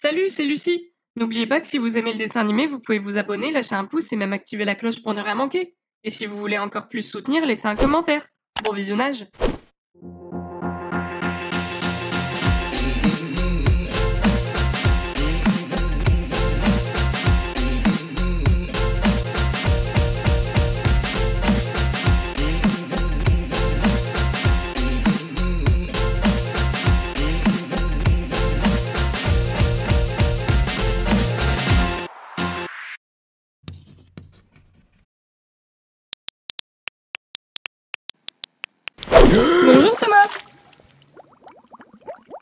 Salut, c'est Lucie. N'oubliez pas que si vous aimez le dessin animé, vous pouvez vous abonner, lâcher un pouce et même activer la cloche pour ne rien manquer. Et si vous voulez encore plus soutenir, laissez un commentaire. Bon visionnage. Bonjour Thomas.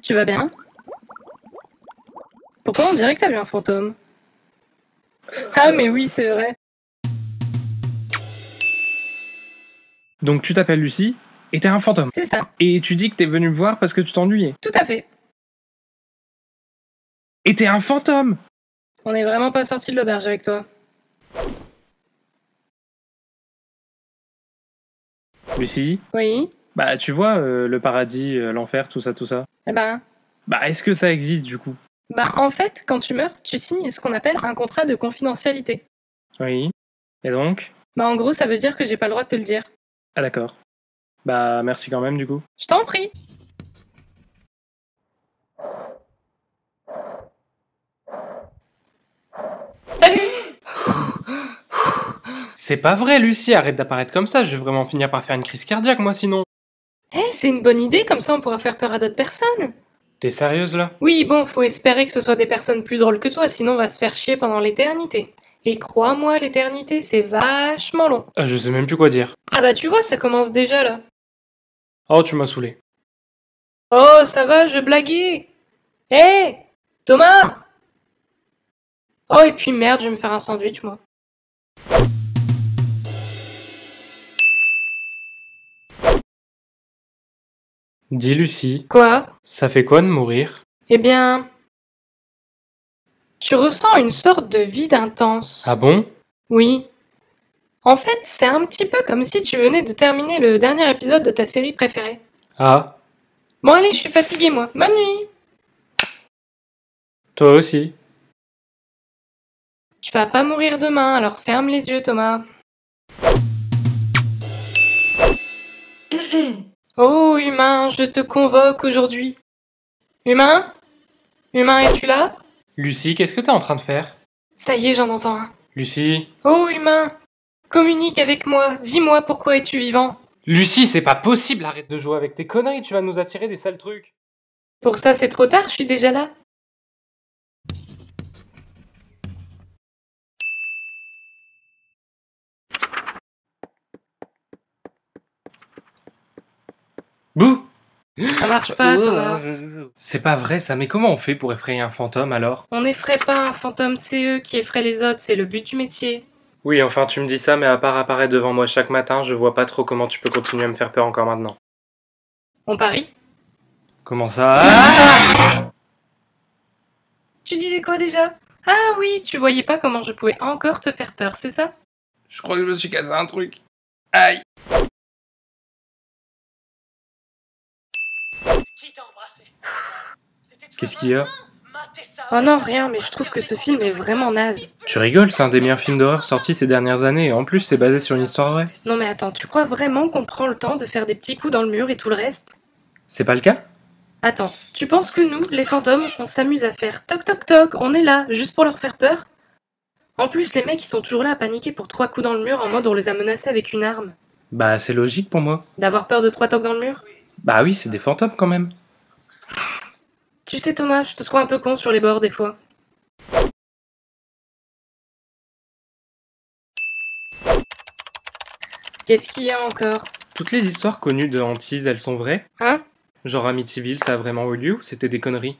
Tu vas bien? Pourquoi on dirait que t'as vu un fantôme? Ah mais oui, c'est vrai. Donc tu t'appelles Lucie, et t'es un fantôme. C'est ça. Et tu dis que t'es venu me voir parce que tu t'ennuyais. Tout à fait. Et t'es un fantôme! On n'est vraiment pas sorti de l'auberge avec toi. Lucie, Oui? bah tu vois, le paradis, l'enfer, tout ça. Eh ben... Bah est-ce que ça existe du coup? Bah en fait, quand tu meurs, tu signes ce qu'on appelle un contrat de confidentialité. Oui. Et donc? Bah en gros, ça veut dire que j'ai pas le droit de te le dire. Ah d'accord. Bah merci quand même du coup. Je t'en prie. Salut! C'est pas vrai Lucie, arrête d'apparaître comme ça, je vais vraiment finir par faire une crise cardiaque moi sinon. Eh, c'est une bonne idée, comme ça on pourra faire peur à d'autres personnes. T'es sérieuse là? Oui, bon, faut espérer que ce soit des personnes plus drôles que toi, sinon on va se faire chier pendant l'éternité. Et crois-moi, l'éternité, c'est vachement long. Je sais même plus quoi dire. Ah bah tu vois, ça commence déjà là. Oh tu m'as saoulé. Oh, ça va, je blaguais. Hé, Thomas! Oh, et puis merde, je vais me faire un sandwich, moi. Dis Lucie, Quoi? ça fait quoi de mourir? Eh bien... Tu ressens une sorte de vide intense. Ah bon? Oui. En fait, c'est un petit peu comme si tu venais de terminer le dernier épisode de ta série préférée. Ah, Bon allez, je suis fatiguée moi. Bonne nuit. toi aussi. Tu vas pas mourir demain, alors ferme les yeux, Thomas. Oh, humain, je te convoque aujourd'hui. Humain? Humain, es-tu là? Lucie, qu'est-ce que t'es en train de faire? Ça y est, j'en entends un. Lucie? Oh, humain, communique avec moi. Dis-moi pourquoi es-tu vivant. Lucie, c'est pas possible, arrête de jouer avec tes conneries, tu vas nous attirer des sales trucs. Pour ça, c'est trop tard, je suis déjà là. Bouh! Ça marche pas, Thomas. C'est pas vrai ça, mais comment on fait pour effrayer un fantôme alors? On n'effraie pas un fantôme, c'est eux qui effraient les autres, c'est le but du métier. Oui, enfin tu me dis ça, mais à part apparaître devant moi chaque matin, je vois pas trop comment tu peux continuer à me faire peur encore maintenant. On parie? Comment ça? Ah Tu disais quoi déjà? Ah oui, tu voyais pas comment je pouvais encore te faire peur, c'est ça? Je crois que je me suis cassé un truc. Aïe! Qu'est-ce qu'il y a? Oh non, rien, mais je trouve que ce film est vraiment naze. Tu rigoles, c'est un des meilleurs films d'horreur sortis ces dernières années, et en plus c'est basé sur une histoire vraie. Non mais attends, tu crois vraiment qu'on prend le temps de faire des petits coups dans le mur et tout le reste? C'est pas le cas? Attends, tu penses que nous, les fantômes, on s'amuse à faire toc toc toc, on est là, juste pour leur faire peur? En plus, les mecs, ils sont toujours là à paniquer pour 3 coups dans le mur en mode on les a menacés avec une arme. Bah c'est logique pour moi. D'avoir peur de 3 tocs dans le mur? Bah oui, c'est des fantômes quand même. Tu sais Thomas, je te trouve un peu con sur les bords des fois. Qu'est-ce qu'il y a encore? Toutes les histoires connues de hantises, elles sont vraies? Hein? Genre Amityville, ça a vraiment eu lieu ou c'était des conneries?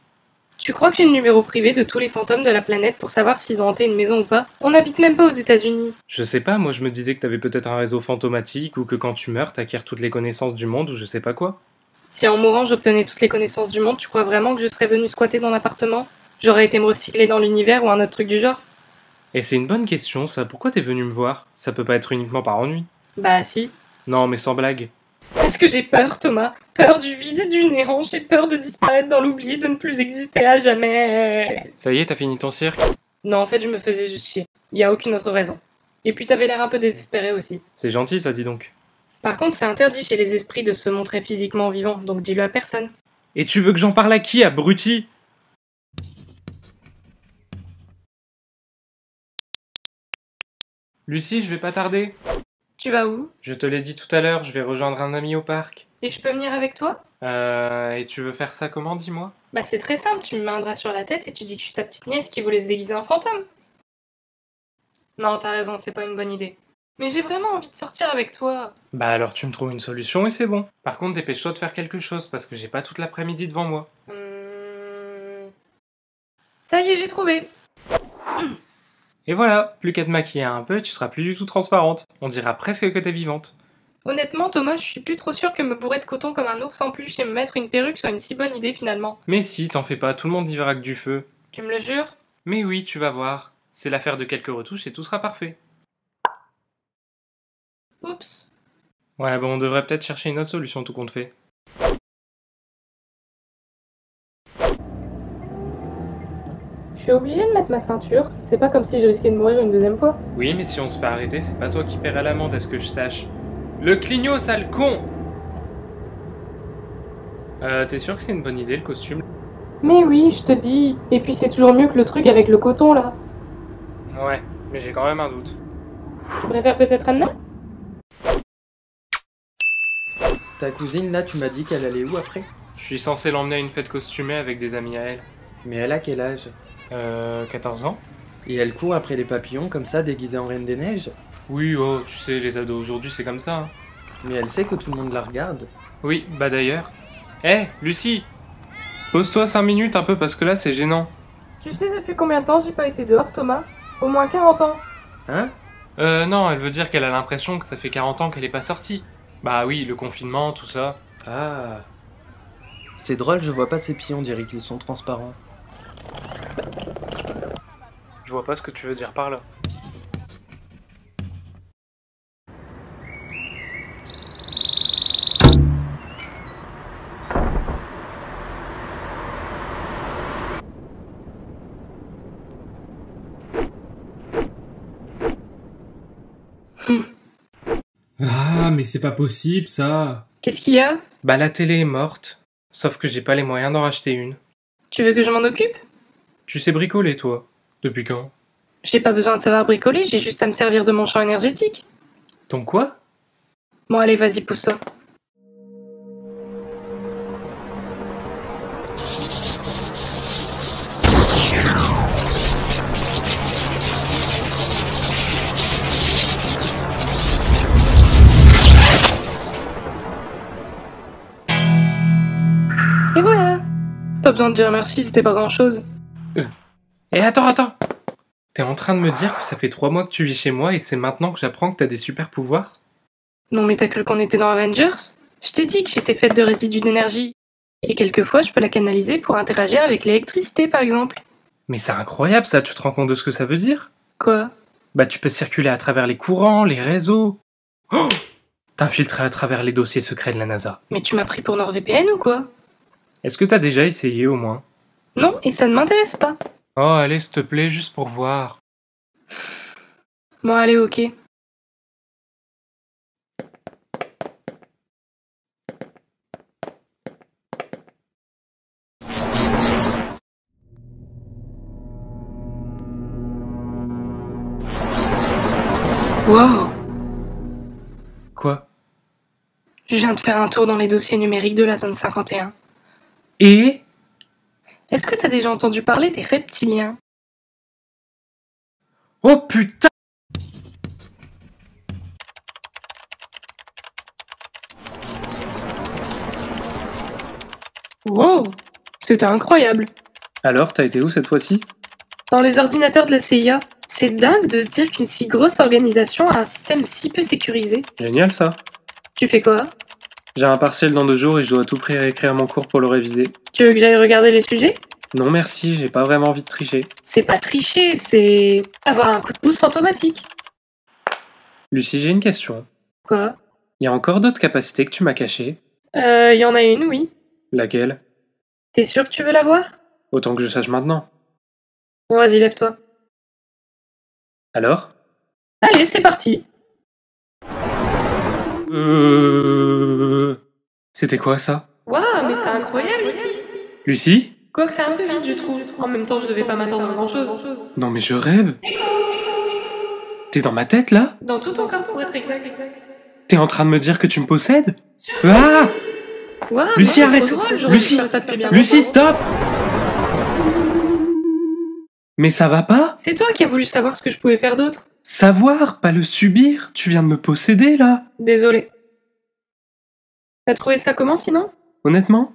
Tu crois que j'ai le numéro privé de tous les fantômes de la planète pour savoir s'ils ont hanté une maison ou pas? On n'habite même pas aux États-Unis. Je sais pas, moi je me disais que t'avais peut-être un réseau fantomatique ou que quand tu meurs, t'acquiers toutes les connaissances du monde ou je sais pas quoi. Si en mourant j'obtenais toutes les connaissances du monde, tu crois vraiment que je serais venu squatter ton appartement? J'aurais été me recycler dans l'univers ou un autre truc du genre? Et c'est une bonne question ça, pourquoi t'es venu me voir? Ça peut pas être uniquement par ennui. Bah si. Non mais sans blague. Parce que j'ai peur, Thomas. Peur du vide et du néant. J'ai peur de disparaître dans l'oubli et de ne plus exister à jamais. Ça y est, t'as fini ton cirque? Non, en fait, je me faisais juste chier. Y a aucune autre raison. Et puis t'avais l'air un peu désespéré aussi. C'est gentil, ça, dis donc. Par contre, c'est interdit chez les esprits de se montrer physiquement vivant, donc dis-le à personne. Et tu veux que j'en parle à qui, abruti? Lucie, je vais pas tarder. Tu vas où? Je te l'ai dit tout à l'heure, je vais rejoindre un ami au parc. Et je peux venir avec toi? Et tu veux faire ça comment, dis-moi? Bah c'est très simple, tu me mets un drap sur la tête et tu dis que je suis ta petite nièce qui voulait se déguiser en fantôme. Non, t'as raison, c'est pas une bonne idée. Mais j'ai vraiment envie de sortir avec toi. Bah alors tu me trouves une solution et c'est bon. Par contre, dépêche-toi de faire quelque chose parce que j'ai pas toute l'après-midi devant moi. Ça y est, j'ai trouvé. Et voilà, plus qu'à te maquiller un peu, tu seras plus du tout transparente. On dira presque que t'es vivante. Honnêtement, Thomas, je suis plus trop sûre que me bourrer de coton comme un ours en peluche et me mettre une perruque soit une si bonne idée finalement. Mais si, t'en fais pas, tout le monde y verra que du feu. Tu me le jures? Mais oui, tu vas voir. C'est l'affaire de quelques retouches et tout sera parfait. Oups. Ouais, bon, on devrait peut-être chercher une autre solution tout compte fait. Je suis obligée de mettre ma ceinture, c'est pas comme si je risquais de mourir une deuxième fois. Oui, mais si on se fait arrêter, c'est pas toi qui paieras l'amende, à ce que je sache. Le clignot, sale con! T'es sûr que c'est une bonne idée, le costume? Mais oui, je te dis. Et puis c'est toujours mieux que le truc avec le coton là. Ouais, mais j'ai quand même un doute. Tu préfères peut-être Anna? Ta cousine, là, tu m'as dit qu'elle allait où après? Je suis censé l'emmener à une fête costumée avec des amis à elle. Mais elle a quel âge? 14 ans? Et elle court après les papillons comme ça, déguisée en Reine des Neiges? Oui, oh, tu sais, les ados aujourd'hui, c'est comme ça. Hein. Mais elle sait que tout le monde la regarde. Oui, bah d'ailleurs. Hé, Lucie! Pose-toi 5 minutes un peu parce que là, c'est gênant. Tu sais depuis combien de temps j'ai pas été dehors, Thomas? Au moins 40 ans. Hein? Non, elle veut dire qu'elle a l'impression que ça fait 40 ans qu'elle est pas sortie. Bah oui, le confinement, tout ça. Ah. C'est drôle, je vois pas ces pieds, on dirait qu'ils sont transparents. Je vois pas ce que tu veux dire par là. Ah, mais c'est pas possible ça. Qu'est-ce qu'il y a? Bah la télé est morte. Sauf que j'ai pas les moyens d'en racheter une. Tu veux que je m'en occupe? Tu sais bricoler, toi? Depuis quand? J'ai pas besoin de savoir bricoler, j'ai juste à me servir de mon champ énergétique. Ton quoi? Bon allez, vas-y, pousse-toi. Et voilà! Pas besoin de dire merci, c'était pas grand-chose. Eh attends! T'es en train de me dire que ça fait 3 mois que tu vis chez moi et c'est maintenant que j'apprends que t'as des super pouvoirs? Non mais t'as cru qu'on était dans Avengers? Je t'ai dit que j'étais faite de résidus d'énergie. Et quelquefois, je peux la canaliser pour interagir avec l'électricité, par exemple. Mais c'est incroyable ça, tu te rends compte de ce que ça veut dire? Quoi? Bah tu peux circuler à travers les courants, les réseaux. Oh! T'infiltrer à travers les dossiers secrets de la NASA. Mais tu m'as pris pour NordVPN ou quoi? Est-ce que t'as déjà essayé au moins? Non, et ça ne m'intéresse pas. Oh allez s'il te plaît, juste pour voir. Bon allez, ok. Wow! Quoi? Je viens de faire un tour dans les dossiers numériques de la zone 51. Et? Est-ce que t'as déjà entendu parler des reptiliens? Oh putain! Wow! C'était incroyable. Alors, t'as été où cette fois-ci? Dans les ordinateurs de la CIA, c'est dingue de se dire qu'une si grosse organisation a un système si peu sécurisé. Génial ça. Tu fais quoi? J'ai un partiel dans 2 jours et je dois à tout prix réécrire mon cours pour le réviser. Tu veux que j'aille regarder les sujets? Non merci, j'ai pas vraiment envie de tricher. C'est pas tricher, c'est avoir un coup de pouce fantomatique. Lucie, j'ai une question. Quoi? Y a encore d'autres capacités que tu m'as cachées? Y en a une, oui. Laquelle? T'es sûr que tu veux la voir? Autant que je sache maintenant. Bon, vas-y, lève-toi. Alors? Allez, c'est parti. C'était quoi ça? Waouh, mais c'est incroyable ici. Lucie? Quoique c'est un peu vite, je trouve. En même temps, je devais pas m'attendre à grand-chose. Non mais je rêve. T'es dans ma tête là? Dans tout ton corps, pour être exact. T'es en train de me dire que tu me possèdes? Ah! Waouh, Lucie, c'est arrête! trop drôle, j'aurais Lucie! dû faire ça depuis bien Lucie, longtemps. stop! Mais ça va pas? C'est toi qui as voulu savoir ce que je pouvais faire d'autre. Savoir, pas le subir. Tu viens de me posséder là. Désolée. T'as trouvé ça comment sinon? Honnêtement?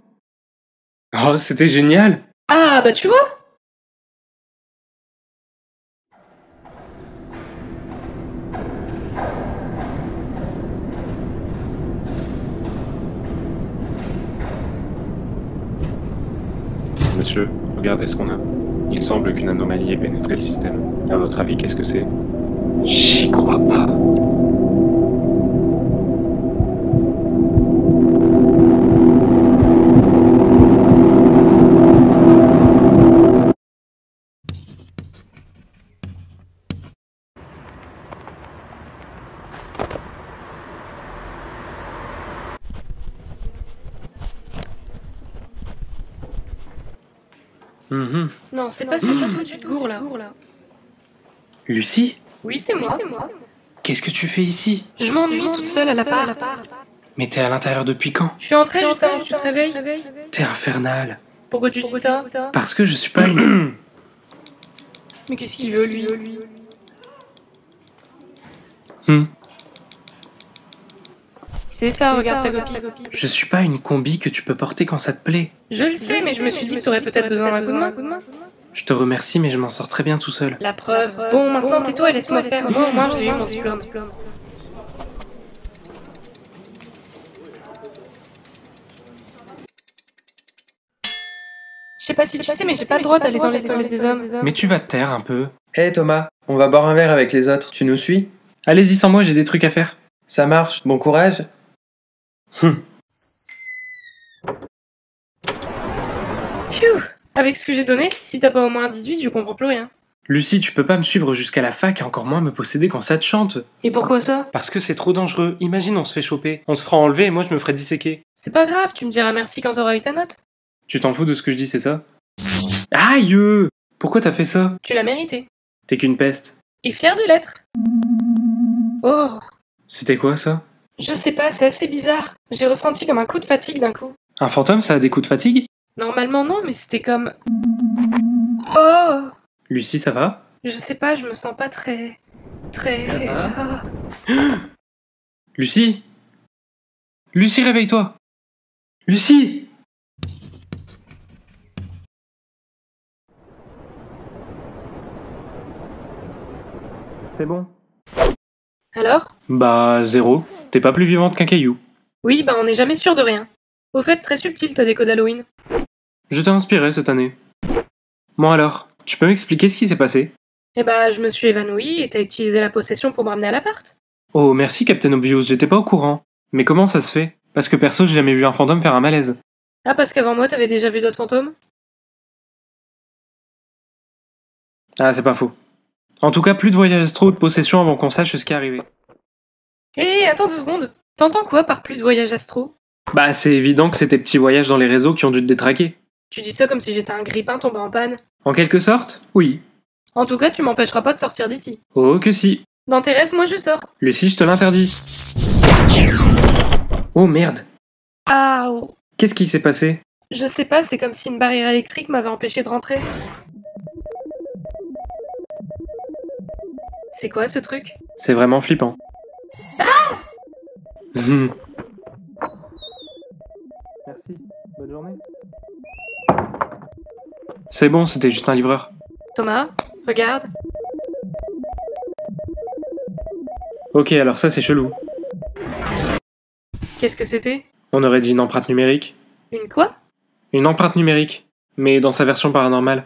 Oh, c'était génial. Ah, bah tu vois. Monsieur, regardez ce qu'on a. Il semble qu'une anomalie ait pénétré le système. À votre avis, qu'est-ce que c'est? J'y crois pas. Non, c'est pas ça du tout, tu te gourres là. Lucie? Oui, c'est moi. Qu'est-ce que tu fais ici? Je m'ennuie toute seule à l'appart. Mais t'es à l'intérieur depuis quand? Je suis entrée juste avant que tu te réveilles. T'es infernal. Pourquoi tu dis ça? Parce que je suis pas une... Mais qu'est-ce qu'il veut lui? C'est ça, regarde ta copie. Je suis pas une combi que tu peux porter quand ça te plaît. Je le sais, mais je me suis dit que t'aurais peut-être besoin d'un coup de main. Je te remercie, mais je m'en sors très bien tout seul. La preuve. Bon, maintenant tais-toi et laisse-moi faire. Moi, au moins, j'ai eu mon diplôme. Je sais pas si tu sais, mais j'ai pas le droit d'aller dans les toilettes des hommes. Mais tu vas te taire un peu. Hé Thomas, on va boire un verre avec les autres. Tu nous suis? Allez-y sans moi, j'ai des trucs à faire. Ça marche. Bon courage. Phew. Avec ce que j'ai donné, si t'as pas au moins un 18, je comprends plus rien. Lucie, tu peux pas me suivre jusqu'à la fac et encore moins me posséder quand ça te chante. Et pourquoi ça? Parce que c'est trop dangereux. Imagine, on se fait choper. On se fera enlever et moi je me ferai disséquer. C'est pas grave, tu me diras merci quand t'auras eu ta note. Tu t'en fous de ce que je dis, c'est ça? Aïe! Pourquoi t'as fait ça? Tu l'as mérité. T'es qu'une peste. Et fier de l'être. Oh. C'était quoi ça? Je sais pas, c'est assez bizarre. J'ai ressenti comme un coup de fatigue d'un coup. Un fantôme, ça a des coups de fatigue? Normalement non, mais c'était comme... Oh. Lucie, ça va? Je sais pas, je me sens pas très... Ah. Lucie? Lucie, réveille-toi! Lucie! C'est bon. Alors? Bah, 0. T'es pas plus vivante qu'un caillou. Oui, bah on n'est jamais sûr de rien. Au fait, très subtil ta déco d'Halloween. Je t'ai inspiré cette année. Bon alors, tu peux m'expliquer ce qui s'est passé? Eh bah, je me suis évanouie et t'as utilisé la possession pour me ramener à l'appart. Oh, merci Captain Obvious, j'étais pas au courant. Mais comment ça se fait? Parce que perso, j'ai jamais vu un fantôme faire un malaise. Ah, parce qu'avant moi, t'avais déjà vu d'autres fantômes? Ah, c'est pas faux. En tout cas, plus de voyage astro ou de possession avant qu'on sache ce qui est arrivé. Hé, attends 2 secondes. T'entends quoi par plus de voyage astro? Bah, c'est évident que c'est tes petits voyages dans les réseaux qui ont dû te détraquer. Tu dis ça comme si j'étais un grippin tombé en panne. En quelque sorte, oui. En tout cas, tu m'empêcheras pas de sortir d'ici. Oh que si. Dans tes rêves, moi je sors. Lucie, je te l'interdis. Oh merde. Ah, Qu'est-ce qui s'est passé? je sais pas, c'est comme si une barrière électrique m'avait empêché de rentrer. C'est quoi ce truc? C'est vraiment flippant. Merci. Bonne journée. C'est bon, c'était juste un livreur. Thomas, regarde. Ok, alors ça c'est chelou. Qu'est-ce que c'était? On aurait dit une empreinte numérique. Une quoi? Une empreinte numérique, mais dans sa version paranormale.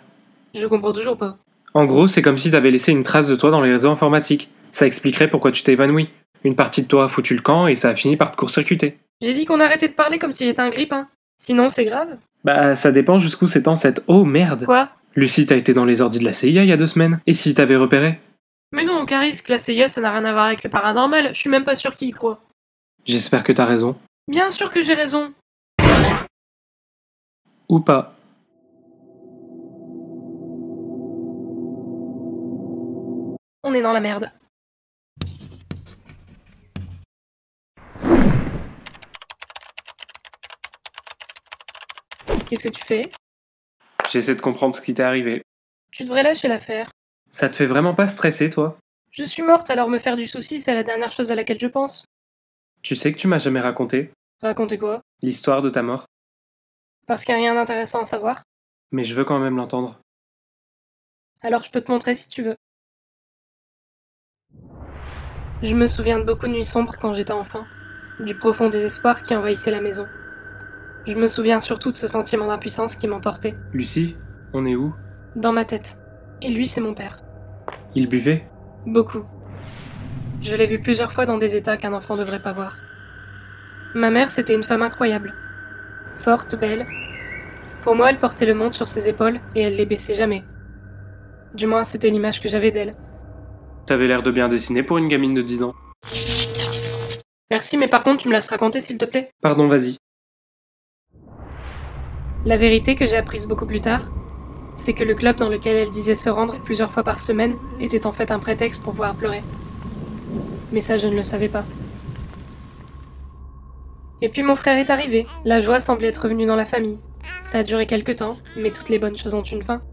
Je comprends toujours pas. En gros, c'est comme si t'avais laissé une trace de toi dans les réseaux informatiques. Ça expliquerait pourquoi tu t'es évanoui. Une partie de toi a foutu le camp et ça a fini par te court-circuiter. J'ai dit qu'on arrêtait de parler comme si j'étais un grippin. Sinon, c'est grave. Bah, ça dépend jusqu'où s'étend cette... Oh merde! Quoi? Lucie, t'as été dans les ordis de la CIA il y a 2 semaines. Et si t'avais repéré? Mais non, Caris, que la CIA, ça n'a rien à voir avec le paranormal. Je suis même pas sûr qu'il y croit. J'espère que t'as raison. Bien sûr que j'ai raison. Ou pas. On est dans la merde. Qu'est-ce que tu fais? J'essaie de comprendre ce qui t'est arrivé. Tu devrais lâcher l'affaire. Ça te fait vraiment pas stresser, toi? Je suis morte, alors me faire du souci, c'est la dernière chose à laquelle je pense. Tu sais que tu m'as jamais raconté Racontez quoi? l'histoire de ta mort, Parce qu'il n'y a rien d'intéressant à savoir. mais je veux quand même l'entendre. Alors je peux te montrer si tu veux. Je me souviens de beaucoup de nuits sombres quand j'étais enfant, du profond désespoir qui envahissait la maison. Je me souviens surtout de ce sentiment d'impuissance qui m'emportait, Lucie, on est où? dans ma tête. Et lui, c'est mon père. Il buvait? Beaucoup. Je l'ai vu plusieurs fois dans des états qu'un enfant devrait pas voir. Ma mère, c'était une femme incroyable. Forte, belle. Pour moi, elle portait le monde sur ses épaules et elle les baissait jamais. Du moins, c'était l'image que j'avais d'elle. T'avais l'air de bien dessiner pour une gamine de 10 ans. Merci, mais par contre, tu me laisses raconter, s'il te plaît. Pardon, vas-y. La vérité que j'ai apprise beaucoup plus tard, c'est que le club dans lequel elle disait se rendre plusieurs fois par semaine était en fait un prétexte pour pouvoir pleurer. Mais ça, je ne le savais pas. Et puis mon frère est arrivé. La joie semblait être revenue dans la famille. Ça a duré quelque temps, mais toutes les bonnes choses ont une fin.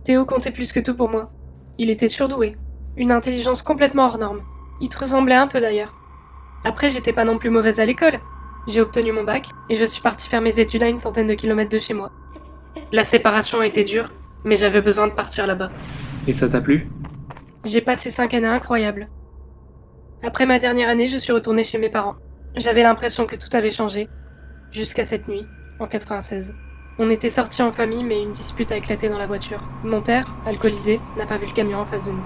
Théo comptait plus que tout pour moi. Il était surdoué. Une intelligence complètement hors norme. Il te ressemblait un peu d'ailleurs. Après, j'étais pas non plus mauvaise à l'école. J'ai obtenu mon bac, et je suis partie faire mes études à une centaine de kilomètres de chez moi. La séparation a été dure, mais j'avais besoin de partir là-bas. Et ça t'a plu? J'ai passé 5 années incroyables. Après ma dernière année, je suis retournée chez mes parents. J'avais l'impression que tout avait changé. Jusqu'à cette nuit, en 96. On était sortis en famille, mais une dispute a éclaté dans la voiture. Mon père, alcoolisé, n'a pas vu le camion en face de nous.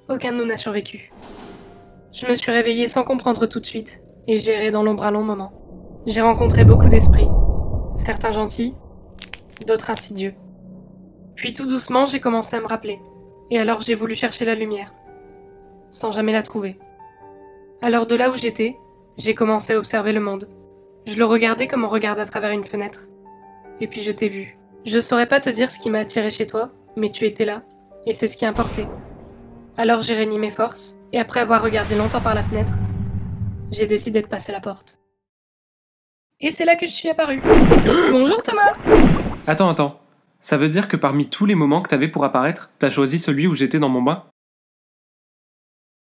Aucun de nous n'a survécu. Je me suis réveillée sans comprendre tout de suite, et j'ai erré dans l'ombre un long moment. J'ai rencontré beaucoup d'esprits. Certains gentils, d'autres insidieux. Puis tout doucement, j'ai commencé à me rappeler. Et alors j'ai voulu chercher la lumière, sans jamais la trouver. Alors de là où j'étais, j'ai commencé à observer le monde. Je le regardais comme on regarde à travers une fenêtre. Et puis je t'ai vu. Je saurais pas te dire ce qui m'a attiré chez toi, mais tu étais là, et c'est ce qui importait. Alors j'ai réuni mes forces, et après avoir regardé longtemps par la fenêtre, j'ai décidé de passer la porte. Et c'est là que je suis apparue. Bonjour Thomas! Attends. Ça veut dire que parmi tous les moments que t'avais pour apparaître, t'as choisi celui où j'étais dans mon bain?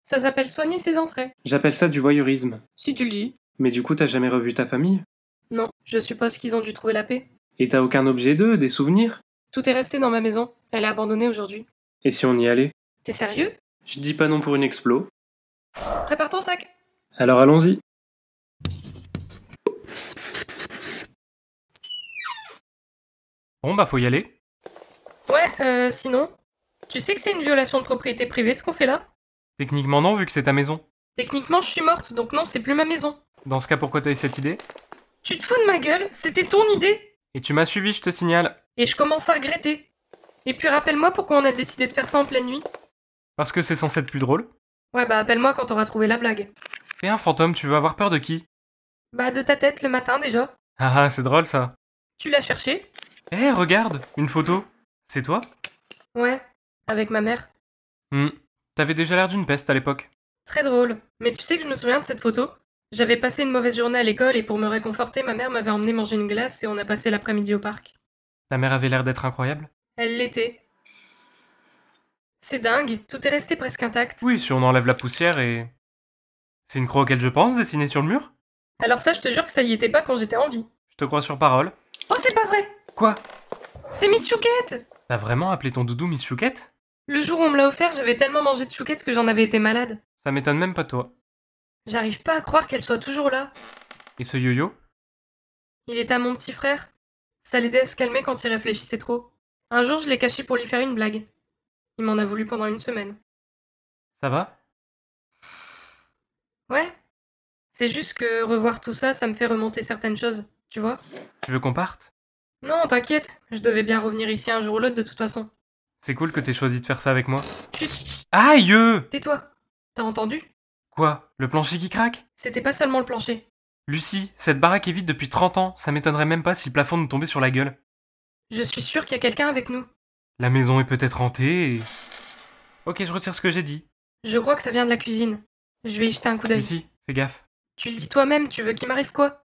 Ça s'appelle soigner ses entrées. J'appelle ça du voyeurisme. Si tu le dis. Mais du coup, t'as jamais revu ta famille? Non, je suppose qu'ils ont dû trouver la paix. Et t'as aucun objet d'eux, des souvenirs? Tout est resté dans ma maison. Elle est abandonnée aujourd'hui. Et si on y allait? T'es sérieux? Je dis pas non pour une explo. Prépare ton sac. Alors allons-y. Bon bah faut y aller. Ouais, sinon, tu sais que c'est une violation de propriété privée ce qu'on fait là? Techniquement non, vu que c'est ta maison. Techniquement, je suis morte, donc non, c'est plus ma maison. Dans ce cas, pourquoi t'as eu cette idée? Tu te fous de ma gueule? C'était ton idée? Et tu m'as suivi, je te signale. Et je commence à regretter. Et puis rappelle-moi pourquoi on a décidé de faire ça en pleine nuit. Parce que c'est censé être plus drôle. Ouais, bah appelle-moi quand t'auras trouvé la blague. T'es un fantôme, tu veux avoir peur de qui? Bah de ta tête le matin déjà. Ah, c'est drôle ça. Tu l'as cherché? Eh, regarde, une photo. C'est toi? Ouais, avec ma mère. T'avais déjà l'air d'une peste à l'époque. Très drôle. Mais tu sais que je me souviens de cette photo? J'avais passé une mauvaise journée à l'école et pour me réconforter, ma mère m'avait emmené manger une glace et on a passé l'après-midi au parc. Ta mère avait l'air d'être incroyable. Elle l'était. C'est dingue, tout est resté presque intact. Oui, si on enlève la poussière et... C'est une croix auquel je pense, dessinée sur le mur? Alors ça, je te jure que ça y était pas quand j'étais en vie. Je te crois sur parole. Oh, c'est pas vrai! Quoi? C'est Miss Chouquette! T'as vraiment appelé ton doudou Miss Chouquette? Le jour où on me l'a offert, j'avais tellement mangé de chouquette que j'en avais été malade. Ça m'étonne même pas de toi. J'arrive pas à croire qu'elle soit toujours là. Et ce yo-yo? Il est à mon petit frère. Ça l'aidait à se calmer quand il réfléchissait trop. Un jour, je l'ai caché pour lui faire une blague. Il m'en a voulu pendant une semaine. Ça va? Ouais. C'est juste que revoir tout ça, ça me fait remonter certaines choses, tu vois? Tu veux qu'on parte? Non, t'inquiète, je devais bien revenir ici un jour ou l'autre de toute façon. C'est cool que t'aies choisi de faire ça avec moi. Chut, Aïe! tais-toi. T'as entendu? Quoi? Le plancher qui craque? C'était pas seulement le plancher. Lucie, cette baraque est vide depuis 30 ans, ça m'étonnerait même pas si le plafond nous tombait sur la gueule. Je suis sûre qu'il y a quelqu'un avec nous. La maison est peut-être hantée et... Ok, je retire ce que j'ai dit. Je crois que ça vient de la cuisine. Je vais y jeter un coup d'œil. Lucie, fais gaffe. Tu le dis toi-même, tu veux qu'il m'arrive quoi?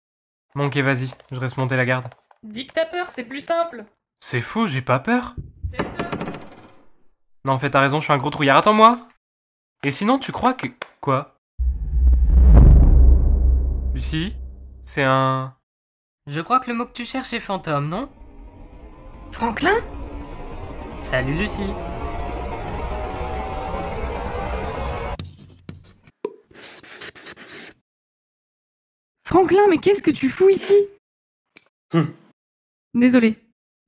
Bon, ok, vas-y, je reste monter la garde. Dis que t'as peur, c'est plus simple. C'est faux, j'ai pas peur. C'est ça. Non, en fait, t'as raison, je suis un gros trouillard. Attends-moi! Et sinon, tu crois que... Quoi? Lucie? C'est un... Je crois que le mot que tu cherches est fantôme, non? Franklin? Salut Lucie. Franklin, mais qu'est-ce que tu fous ici? Désolé.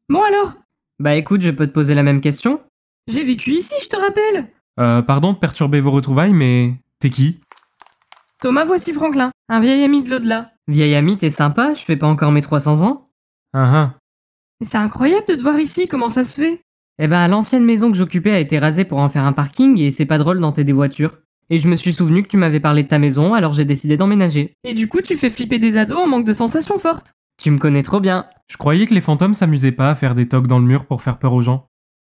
Bon alors? Bah écoute, je peux te poser la même question. J'ai vécu ici, je te rappelle. Pardon de perturber vos retrouvailles, mais... T'es qui? Thomas, voici Franklin, un vieil ami de l'au-delà. Vieil ami, t'es sympa, je fais pas encore mes 300 ans. Ah. C'est incroyable de te voir ici, comment ça se fait? Eh ben, l'ancienne maison que j'occupais a été rasée pour en faire un parking et c'est pas drôle d'enter des voitures. Et je me suis souvenu que tu m'avais parlé de ta maison, alors j'ai décidé d'emménager. Et du coup, tu fais flipper des ados en manque de sensations fortes. Tu me connais trop bien. Je croyais que les fantômes s'amusaient pas à faire des tocs dans le mur pour faire peur aux gens.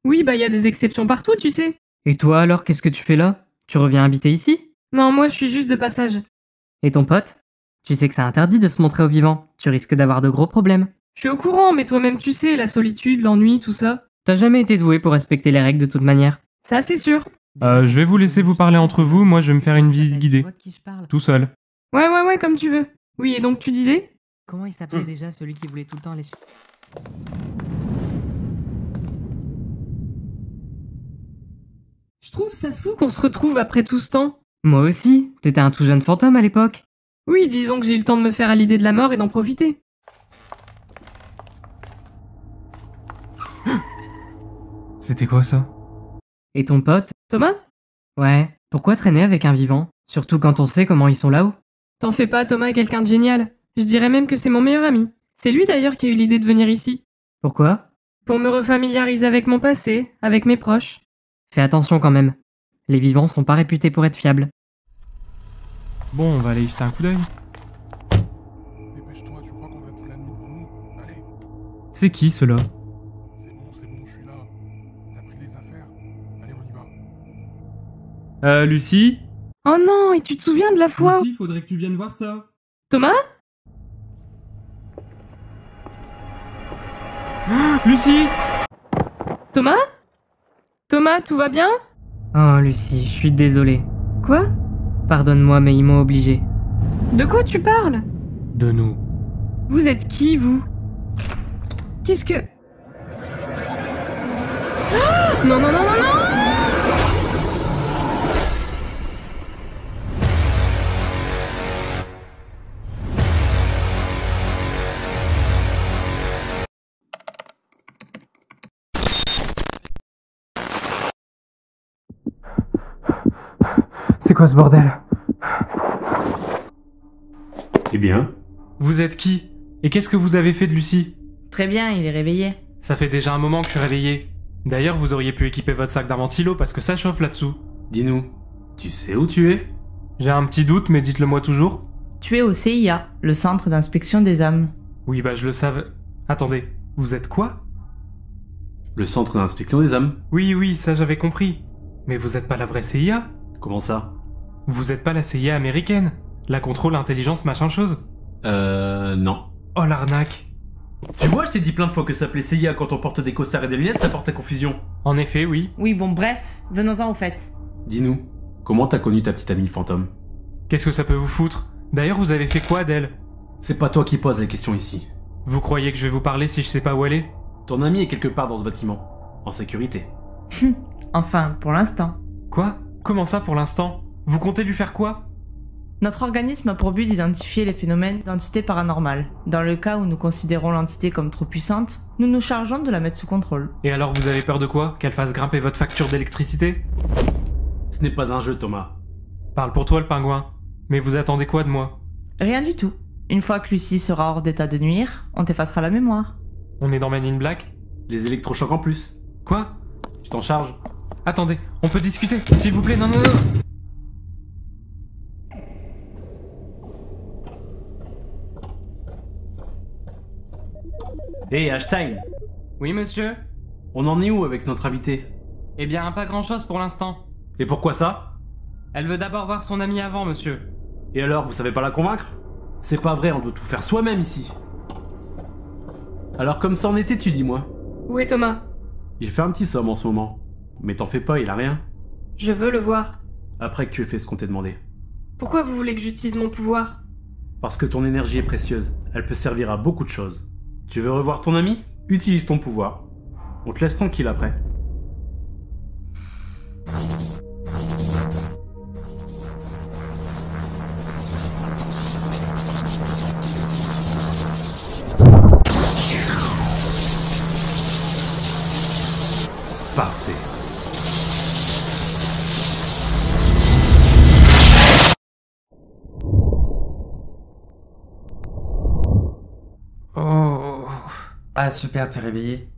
Oui, bah y a des exceptions partout, tu sais. Et toi alors, qu'est-ce que tu fais là? Tu reviens habiter ici? Non, moi je suis juste de passage. Et ton pote? Tu sais que c'est interdit de se montrer aux vivants, tu risques d'avoir de gros problèmes. Je suis au courant, mais toi-même tu sais, la solitude, l'ennui, tout ça. T'as jamais été doué pour respecter les règles de toute manière. Ça, c'est sûr. Je vais vous laisser vous parler entre vous, moi je vais me faire une visite guidée. Tout seul. Ouais, comme tu veux. Oui, et donc tu disais? Comment il s'appelait déjà celui qui voulait tout le temps les... Je trouve ça fou qu'on se retrouve après tout ce temps. Moi aussi, t'étais un tout jeune fantôme à l'époque. Oui, disons que j'ai eu le temps de me faire à l'idée de la mort et d'en profiter. C'était quoi ça? Et ton pote, Thomas? Ouais, pourquoi traîner avec un vivant? Surtout quand on sait comment ils sont là-haut. T'en fais pas, Thomas est quelqu'un de génial. Je dirais même que c'est mon meilleur ami. C'est lui d'ailleurs qui a eu l'idée de venir ici. Pourquoi? Pour me refamiliariser avec mon passé, avec mes proches. Fais attention quand même. Les vivants sont pas réputés pour être fiables. Bon, on va aller y jeter un coup d'œil. Dépêche-toi, tu crois qu'on a toute la nuit devant nous? Allez, C'est qui ceux-là? c'est bon, je suis là. T'as pris les affaires? Allez, on y va. Lucie? Oh non, et tu te souviens de la fois où... Lucie, faudrait que tu viennes voir ça. Thomas? Lucie! Thomas? Thomas, tout va bien? Oh, Lucie, je suis désolé. Quoi? Pardonne-moi, mais ils m'ont obligé. De quoi tu parles? De nous. Vous êtes qui, vous? Qu'est-ce que... Ah non, non, non, non, non! C'est quoi ce bordel? Eh bien, Vous êtes qui? Et qu'est-ce que vous avez fait de Lucie? Très bien, il est réveillé. Ça fait déjà un moment que je suis réveillé. D'ailleurs, vous auriez pu équiper votre sac d'un ventilo parce que ça chauffe là-dessous. dis-nous, tu sais où tu es? J'ai un petit doute, mais dites-le moi toujours. Tu es au CIA, le centre d'inspection des âmes. Oui, bah je le savais. Attendez, vous êtes quoi? Le centre d'inspection des âmes. Oui, ça j'avais compris. Mais vous êtes pas la vraie CIA? Comment ça? Vous êtes pas la CIA américaine? La contrôle intelligence machin chose? Non. Oh l'arnaque. Tu vois, je t'ai dit plein de fois que ça s'appelait CIA quand on porte des costards et des lunettes, ça porte à confusion. En effet, oui. Oui, bon, bref, venons-en au fait. Dis-nous, comment t'as connu ta petite amie fantôme? Qu'est-ce que ça peut vous foutre? D'ailleurs, vous avez fait quoi d'elle? C'est pas toi qui poses les questions ici. Vous croyez que je vais vous parler si je sais pas où elle est? Ton amie est quelque part dans ce bâtiment, en sécurité. Enfin, pour l'instant. Quoi? Comment ça pour l'instant? Vous comptez lui faire quoi? Notre organisme a pour but d'identifier les phénomènes d'entités paranormales. Dans le cas où nous considérons l'entité comme trop puissante, nous nous chargeons de la mettre sous contrôle. Et alors vous avez peur de quoi? Qu'elle fasse grimper votre facture d'électricité? Ce n'est pas un jeu, Thomas. Parle pour toi le pingouin. Mais vous attendez quoi de moi? Rien du tout. Une fois que Lucie sera hors d'état de nuire, on t'effacera la mémoire. On est dans Man in Black? Les électrochocs en plus. Quoi? Tu t'en charges? Attendez, on peut discuter, s'il vous plaît, non. Hé, Einstein, Oui, monsieur? on en est où avec notre invité? Eh bien, pas grand-chose pour l'instant. Et pourquoi ça? Elle veut d'abord voir son ami avant, monsieur. Et alors, vous savez pas la convaincre? C'est pas vrai, on doit tout faire soi-même ici. Alors comme ça en était, tu dis-moi. Où est Thomas? Il fait un petit somme en ce moment. Mais t'en fais pas, il a rien. Je veux le voir. Après que tu aies fait ce qu'on t'a demandé. Pourquoi vous voulez que j'utilise mon pouvoir? Parce que ton énergie est précieuse. Elle peut servir à beaucoup de choses. Tu veux revoir ton ami? Utilise ton pouvoir. On te laisse tranquille après. Parfait. Oh. Ah super, t'es réveillé.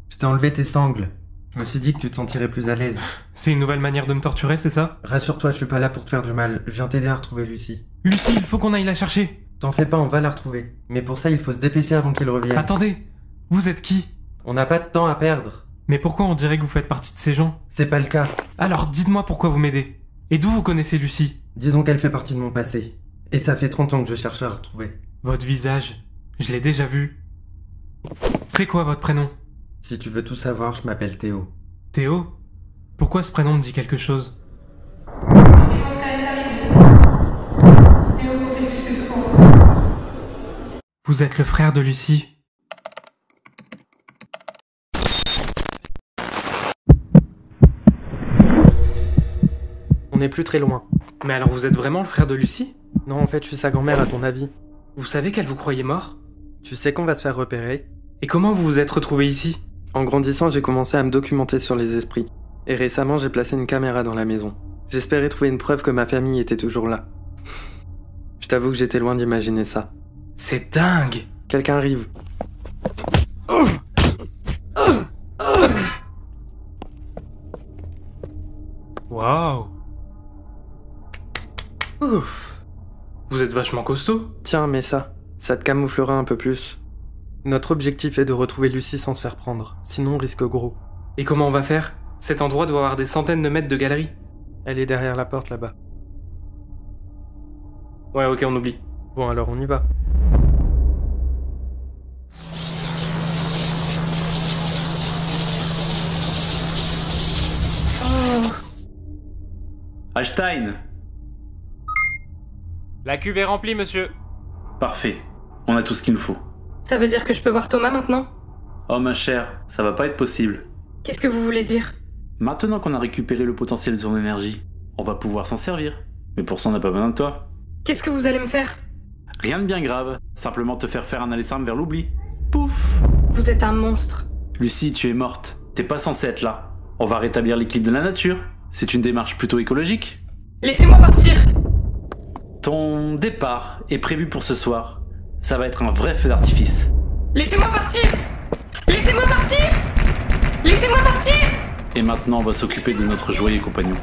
Je t'ai enlevé tes sangles. Je me suis dit que tu te sentirais plus à l'aise. C'est une nouvelle manière de me torturer, c'est ça? Rassure-toi, je suis pas là pour te faire du mal. Je viens t'aider à retrouver Lucie. Lucie, il faut qu'on aille la chercher. T'en fais pas, on va la retrouver. Mais pour ça, il faut se dépêcher avant qu'il revienne. Attendez, vous êtes qui? On n'a pas de temps à perdre. Mais pourquoi on dirait que vous faites partie de ces gens? C'est pas le cas. Alors dites-moi pourquoi vous m'aidez. Et d'où vous connaissez Lucie? Disons qu'elle fait partie de mon passé. Et ça fait 30 ans que je cherche à la retrouver. Votre visage, je l'ai déjà vu. C'est quoi votre prénom? Si tu veux tout savoir, je m'appelle Théo. Théo? Pourquoi ce prénom me dit quelque chose? Vous êtes le frère de Lucie? On n'est plus très loin. Mais alors vous êtes vraiment le frère de Lucie? Non, en fait, je suis sa grand-mère à ton avis. Vous savez qu'elle vous croyait mort? Tu sais qu'on va se faire repérer? Et comment vous vous êtes retrouvé ici? En grandissant, j'ai commencé à me documenter sur les esprits. Et récemment, j'ai placé une caméra dans la maison. J'espérais trouver une preuve que ma famille était toujours là. Je t'avoue que j'étais loin d'imaginer ça. C'est dingue! Quelqu'un arrive. Waouh! Ouf. Vous êtes vachement costaud? Tiens, mais ça te camouflera un peu plus. Notre objectif est de retrouver Lucie sans se faire prendre, sinon on risque gros. Et comment on va faire? Cet endroit doit avoir des centaines de mètres de galeries. Elle est derrière la porte là-bas. Ouais, ok, on oublie. Bon, alors on y va. Einstein! La cuve est remplie, monsieur. Parfait. On a tout ce qu'il nous faut. Ça veut dire que je peux voir Thomas maintenant? Oh ma chère, ça va pas être possible. Qu'est-ce que vous voulez dire? Maintenant qu'on a récupéré le potentiel de ton énergie, on va pouvoir s'en servir. Mais pour ça, on n'a pas besoin de toi. Qu'est-ce que vous allez me faire? Rien de bien grave, simplement te faire un aller simple vers l'oubli. Pouf! Vous êtes un monstre. Lucie, tu es morte. T'es pas censée être là. On va rétablir l'équilibre de la nature. C'est une démarche plutôt écologique. Laissez-moi partir! Ton départ est prévu pour ce soir. Ça va être un vrai feu d'artifice. Laissez-moi partir! Laissez-moi partir! Laissez-moi partir! Et maintenant, on va s'occuper de notre joyeux compagnon.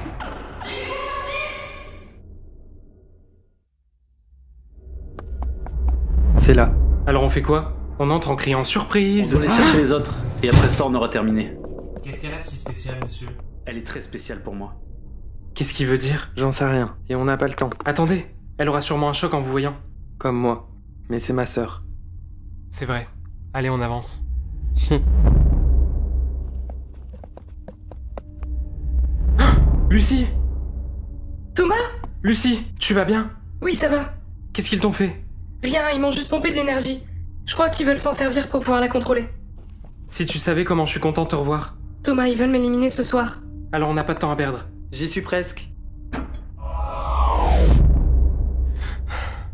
C'est là. Alors on fait quoi? On entre en criant surprise. On va aller chercher les autres. Et après ça, on aura terminé. Qu'est-ce qu'elle a de si spécial, monsieur? Elle est très spéciale pour moi. Qu'est-ce qu'il veut dire? J'en sais rien, et on n'a pas le temps. Attendez, elle aura sûrement un choc en vous voyant. Comme moi. Mais c'est ma sœur. C'est vrai. Allez, on avance. Lucie! Thomas? Lucie, tu vas bien? Oui, ça va. Qu'est-ce qu'ils t'ont fait? Rien, ils m'ont juste pompé de l'énergie. Je crois qu'ils veulent s'en servir pour pouvoir la contrôler. Si tu savais comment je suis content de te revoir. Thomas, ils veulent m'éliminer ce soir. Alors on n'a pas de temps à perdre. J'y suis presque.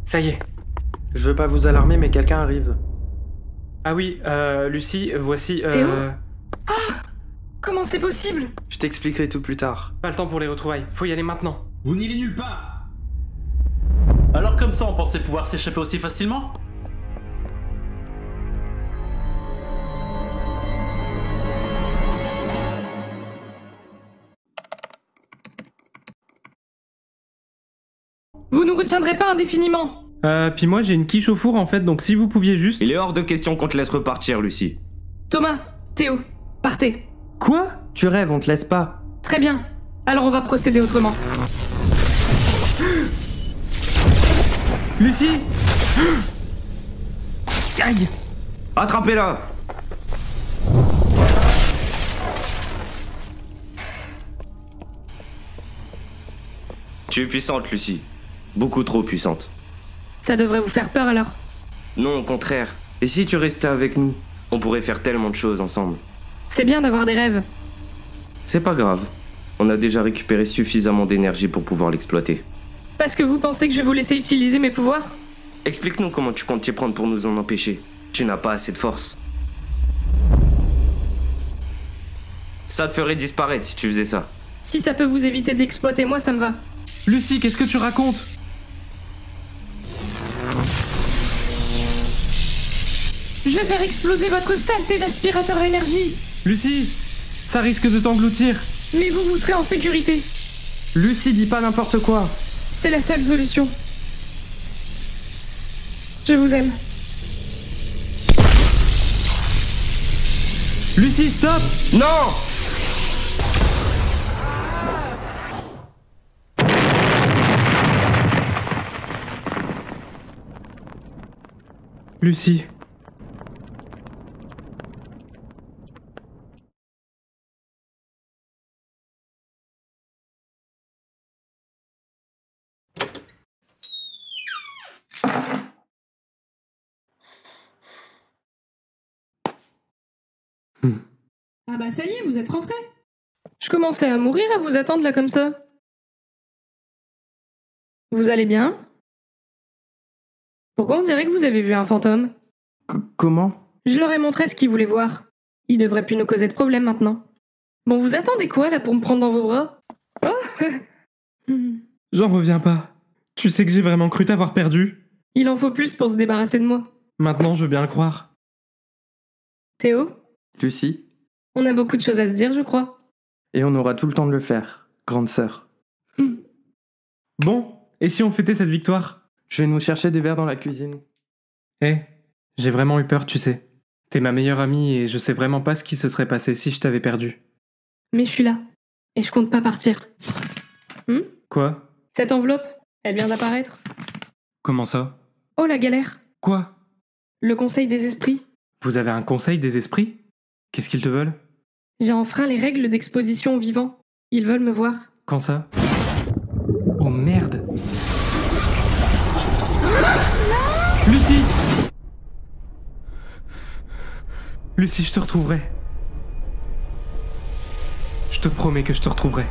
Ça y est. Je veux pas vous alarmer, mais quelqu'un arrive. Ah oui, Lucie, voici... Théo Comment c'est possible? Je t'expliquerai tout plus tard. Pas le temps pour les retrouvailles, faut y aller maintenant. Vous n'irez nulle part. Alors comme ça, on pensait pouvoir s'échapper aussi facilement? Vous nous retiendrez pas indéfiniment. Puis moi j'ai une quiche au four en fait, donc si vous pouviez juste... Il est hors de question qu'on te laisse repartir, Lucie. Thomas, Théo, partez. Quoi? Tu rêves, on te laisse pas. Très bien. Alors on va procéder autrement. Lucie! Aïe! Attrapez-la! Tu es puissante, Lucie. Beaucoup trop puissante. Ça devrait vous faire peur alors. Non, au contraire. Et si tu restais avec nous? On pourrait faire tellement de choses ensemble. C'est bien d'avoir des rêves. C'est pas grave. On a déjà récupéré suffisamment d'énergie pour pouvoir l'exploiter. Parce que vous pensez que je vais vous laisser utiliser mes pouvoirs? Explique-nous comment tu comptes t'y prendre pour nous en empêcher. Tu n'as pas assez de force. Ça te ferait disparaître si tu faisais ça. Si ça peut vous éviter d'exploiter moi, ça me va. Lucie, qu'est-ce que tu racontes? Je vais faire exploser votre saleté d'aspirateur à énergie. Lucie! Ça risque de t'engloutir. Mais vous serez en sécurité. Lucie, dis pas n'importe quoi. C'est la seule solution. Je vous aime. Lucie, stop! Non! Lucie. Ah bah ça y est, vous êtes rentrés. Je commençais à mourir à vous attendre là comme ça. Vous allez bien? Pourquoi on dirait que vous avez vu un fantôme? Comment? Je leur ai montré ce qu'ils voulaient voir. Ils devraient plus nous causer de problème maintenant. Bon, vous attendez quoi là pour me prendre dans vos bras? Oh J'en reviens pas. Tu sais que j'ai vraiment cru t'avoir perdu. Il en faut plus pour se débarrasser de moi. Maintenant, je veux bien le croire. Théo? Lucie? On a beaucoup de choses à se dire, je crois. Et on aura tout le temps de le faire, grande sœur. Bon, et si on fêtait cette victoire? Je vais nous chercher des verres dans la cuisine. J'ai vraiment eu peur, tu sais. T'es ma meilleure amie et je sais vraiment pas ce qui se serait passé si je t'avais perdu. Mais je suis là. Et je compte pas partir. Quoi? Cette enveloppe, elle vient d'apparaître. Comment ça? Oh la galère. Quoi? Le conseil des esprits. Vous avez un conseil des esprits? Qu'est-ce qu'ils te veulent? J'ai enfreint les règles d'exposition aux vivants. Ils veulent me voir. Quand ça? Oh merde! Lucie! Lucie, je te retrouverai. Je te promets que je te retrouverai.